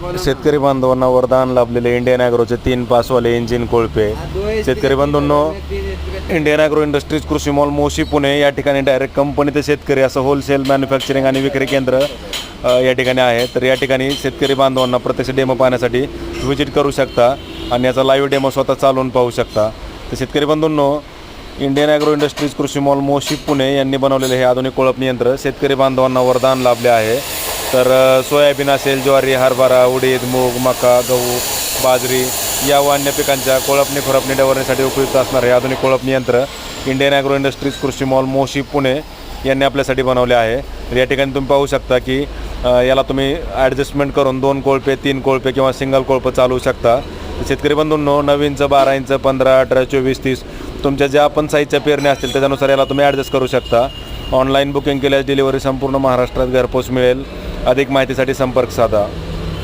शेतकरी बांधवांना वरदान लाभलेले इंडियन ॲग्रोचे 3 पासवाले इंजिन कोळपे. शेतकरी बंधूंनो, इंडियन ॲग्रो इंडस्ट्रीज कृषी मॉल मोशी पुणे या ठिकाणी डायरेक्ट कंपनी ते शेतकरी असं होलसेल मॅन्युफॅक्चरिंग आणि विक्री केंद्र या ठिकाणी आहे. तर या ठिकाणी शेतकरी बांधवांना प्रत्यक्ष डेमो पाहण्यासाठी व्हिजिट करू शकता आणि याचा लाईव्ह डेमो स्वतः चालवून पाहू शकता. तर शेतकरी बंधूंनो, इंडियन ॲग्रो इंडस्ट्रीज कृषी मॉल मोशी पुणे यांनी बनवलेले हे आधुनिक कोळपणी यंत्र शेतकरी बांधवांना वरदान लाभले आहे. तर सोयाबीन असेल, ज्वारी, हरभरा, उडीद, मूग, मका, गहू, बाजरी या व अन्य पिकांच्या कोळपणी खुरपणी डवरण्यासाठी उपयुक्त असणारे हे आधुनिक कोळपणी यंत्र इंडियन ॲग्रो इंडस्ट्रीज कृषी मॉल मोशी पुणे यांनी आपल्यासाठी बनवले आहे. तर या ठिकाणी तुम्ही पाहू शकता की याला तुम्ही ॲडजस्टमेंट करून 2 कोळपे, 3 कोळपे किंवा सिंगल कोळपं चालवू शकता. शेतकरी बंधूंनो, 9 इंच, 12 इंच, 15, 18, 24, 30 तुमच्या ज्या पण साईजच्या पेरण्या असतील त्याच्यानुसार याला तुम्ही ॲडजस्ट करू शकता. ऑनलाईन बुकिंग केल्यास डिलिव्हरी संपूर्ण महाराष्ट्रात घरपोच मिळेल. अधिक माहितीसाठी संपर्क साधा.